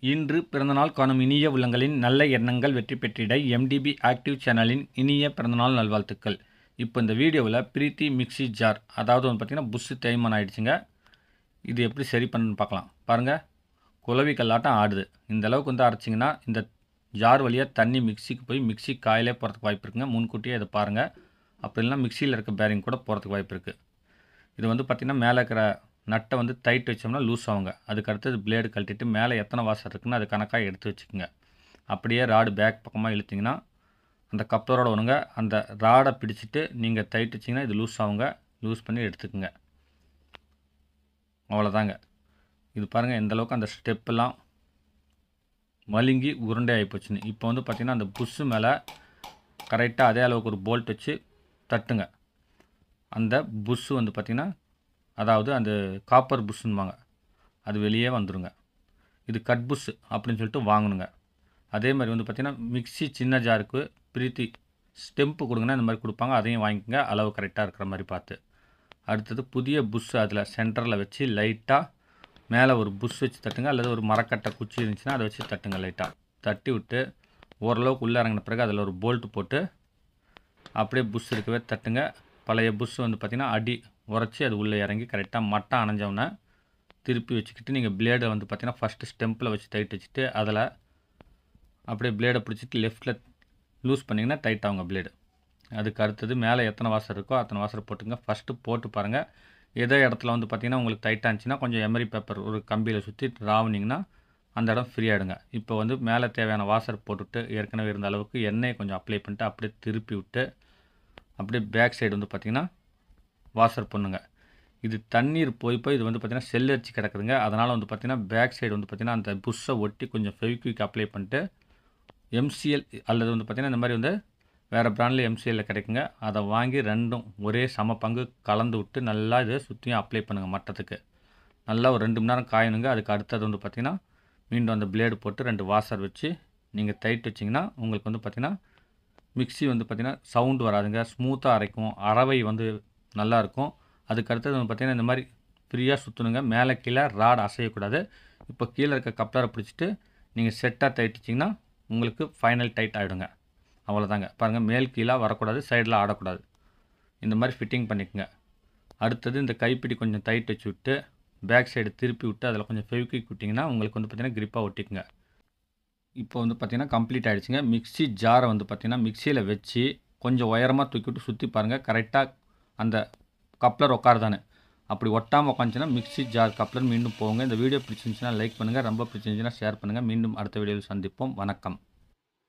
இன்று பிறந்தநாள் காணும் இனிய உள்ளங்களின் நல்ல எண்ணங்கள் வெற்றி பெற்றிட எம்டிபி ஆக்டிவ் சேனலின் இனிய பிறந்தநாள் நல்வாழ்த்துக்கள். இப்போ இந்த வீடியோவில் பிரீத்தி மிக்ஸி ஜார், அதாவது வந்து பார்த்திங்கன்னா புஷ்ஷு தேய்மானம் ஆகிடுச்சுங்க. இது எப்படி சரி பண்ணுன்னு பார்க்கலாம். பாருங்கள், குளவி கல்லாட்டம் ஆடுது. இந்த அளவுக்கு வந்து அரைச்சிங்கன்னா இந்த ஜார் வழியாக தண்ணி மிக்சிக்கு போய் மிக்ஸி காயிலே போகிறதுக்கு வாய்ப்பு இருக்குங்க. முன்கூட்டியே இதை பாருங்கள். அப்படி இல்லைனா மிக்சியில் இருக்க பேரிங் கூட போகிறதுக்கு வாய்ப்பு இருக்குது. இது வந்து பார்த்திங்கன்னா மேலே இருக்கிற நட்டை வந்து டைட் வச்சோம்னா லூஸ் ஆகுங்க. அதுக்கு அடுத்தது பிளேடு கழட்டிட்டு மேலே எத்தனை வாசர் இருக்குன்னு அது கணக்காக எடுத்து வச்சுக்கோங்க. அப்படியே ராடு பேக் பக்கமாக இழுத்திங்கன்னா அந்த கப்ளரோட வருங்க. அந்த ராடை பிடிச்சிட்டு நீங்கள் டைட் வச்சிங்கன்னா இது லூஸ் ஆகுங்க. லூஸ் பண்ணி எடுத்துக்கோங்க. அவ்வளோதாங்க. இது பாருங்கள் எந்தளவுக்கு அந்த ஸ்டெப்பெல்லாம் மழுங்கி உருண்டை ஆகி போச்சுன்னு. இப்போ வந்து பார்த்திங்கன்னா அந்த புஷ்ஷு மேலே கரெக்டாக அதே அளவுக்கு ஒரு போல்ட் வச்சு தட்டுங்க. அந்த புஷ்ஷு வந்து பார்த்திங்கன்னா, அதாவது அந்த காப்பர் புஷ்ஷுன்னுவாங்க, அது வெளியே வந்துடுங்க. இது கட் புஷ் அப்படின்னு சொல்லிட்டு வாங்கணுங்க. அதே மாதிரி வந்து பார்த்திங்கன்னா மிக்ஸி சின்ன ஜாருக்கு பிரீத்தி ஸ்டெம்ப்பு கொடுங்கன்னா இந்த மாதிரி கொடுப்பாங்க. அதையும் வாங்கிக்கோங்க, அளவு கரெக்டாக இருக்கிற மாதிரி பார்த்து. அடுத்தது புதிய புஷ் அதில் சென்டரில் வச்சு லைட்டாக மேலே ஒரு புஷ் வச்சு தட்டுங்க, அல்லது ஒரு மரக்கட்டை குச்சி இருந்துச்சுன்னா அதை வச்சு தட்டுங்க. லைட்டாக தட்டி விட்டு ஓரளவுக்கு உள்ளே இறங்கின பிறகு அதில் ஒரு போல்ட்டு போட்டு அப்படியே புஷ் இருக்கவே தட்டுங்க. பழைய புஷ் வந்து பார்த்திங்கன்னா அடி உரைச்சி அது உள்ளே இறங்கி கரெக்டாக மட்டம் அணைஞ்சோன்னே திருப்பி வச்சுக்கிட்டு நீங்கள் பிளேடை வந்து பார்த்திங்கன்னா ஃபஸ்ட்டு ஸ்டெம்பில் வச்சு டைட் வச்சுட்டு அதில் அப்படியே பிளேடை பிடிச்சிட்டு லெஃப்ட்டில் லூஸ் பண்ணிங்கன்னா டைட் ஆகுங்க பிளேடு. அதுக்கு அடுத்தது மேலே எத்தனை வாசர் இருக்கோ அத்தனை வாசர் போட்டுங்க. ஃபஸ்ட்டு போட்டு பாருங்கள். ஏதோ இடத்துல வந்து பார்த்திங்கன்னா உங்களுக்கு டைட்டாக இருந்துச்சுன்னா கொஞ்சம் எமரி பேப்பர் ஒரு கம்பியில் சுற்றி ராவுனிங்கன்னா அந்த இடம் ஃப்ரீ ஆகிடுங்க. இப்போ வந்து மேலே தேவையான வாசர் போட்டுவிட்டு ஏற்கனவே இருந்த அளவுக்கு எண்ணெயை கொஞ்சம் அப்ளை பண்ணிட்டு அப்படியே திருப்பி விட்டு அப்படியே பேக் சைடு வந்து பார்த்திங்கன்னா வாஷர் பண்ணுங்க. இது தண்ணீர் போய் இது வந்து பார்த்திங்கன்னா செல் அடிச்சு கிடக்குதுங்க. அதனால் வந்து பார்த்திங்கன்னா பேக் சைடு வந்து பார்த்திங்கன்னா அந்த புஷ்ஷை ஒட்டி கொஞ்சம் ஃபெவிக்விக் அப்ளை பண்ணிட்டு எம்சிஎல் அல்லது வந்து பார்த்திங்கன்னா இந்த மாதிரி வந்து வேறு பிராண்டில் எம்சிஎல்லில் கிடைக்குங்க. அதை வாங்கி ரெண்டும் ஒரே சம பங்கு கலந்து விட்டு நல்லா இதை சுற்றியும் அப்ளை பண்ணுங்கள். மட்டத்துக்கு நல்லா ஒரு 2 மணி நேரம் காயணுங்க. அதுக்கு அடுத்தது வந்து பார்த்திங்கன்னா மீண்டும் அந்த பிளேடு போட்டு 2 வாஷர் வச்சு நீங்கள் டைட் வச்சிங்கன்னா உங்களுக்கு வந்து பார்த்திங்கன்னா மிக்ஸி வந்து பார்த்திங்கன்னா சவுண்டு வராதுங்க. ஸ்மூத்தாக அரைக்கும். அரவை வந்து நல்லாயிருக்கும். அதுக்கு அடுத்தது வந்து பார்த்திங்கன்னா இந்த மாதிரி ஃப்ரீயாக சுற்றணுங்க. மேலே கீழே ராட் அசையக்கூடாது. இப்போ கீழே இருக்க கப்ளரை பிடிச்சிட்டு நீங்கள் செட்டாக டைட் வச்சிங்கன்னா உங்களுக்கு ஃபைனல் டைட் ஆகிடுங்க. அவ்வளோதாங்க. பாருங்கள், மேல் கீழே வரக்கூடாது, சைடில் ஆடக்கூடாது. இந்த மாதிரி ஃபிட்டிங் பண்ணிக்கோங்க. அடுத்தது இந்த கைப்பிடி கொஞ்சம் டைட் வச்சு விட்டு பேக் சைடு திருப்பி விட்டு அதில் கொஞ்சம் ஃபெவிக்விக் விட்டிங்கன்னா உங்களுக்கு வந்து பார்த்திங்கன்னா கிரிப்பாக ஒட்டிக்குங்க. இப்போ வந்து பார்த்திங்கன்னா கம்ப்ளீட் ஆகிடுச்சுங்க. மிக்ஸி ஜாரை வந்து பார்த்திங்கன்னா மிக்சியில் வச்சு கொஞ்சம் உயரமாக தூக்கி விட்டு சுற்றி பாருங்கள். கரெக்டாக அந்த கப்ளர் உட்காருதானே. அப்படி ஒட்டாமல் உட்காந்துச்சுன்னா மிக்ஸி ஜார் கப்ளர் மீண்டும் போங்க. இந்த வீடியோ பிடிச்சிருந்துச்சுன்னா லைக் பண்ணுங்கள். ரொம்ப பிடிச்சிருந்துச்சுன்னா ஷேர் பண்ணுங்கள். மீண்டும் அடுத்த வீடியோவில் சந்திப்போம். வணக்கம்.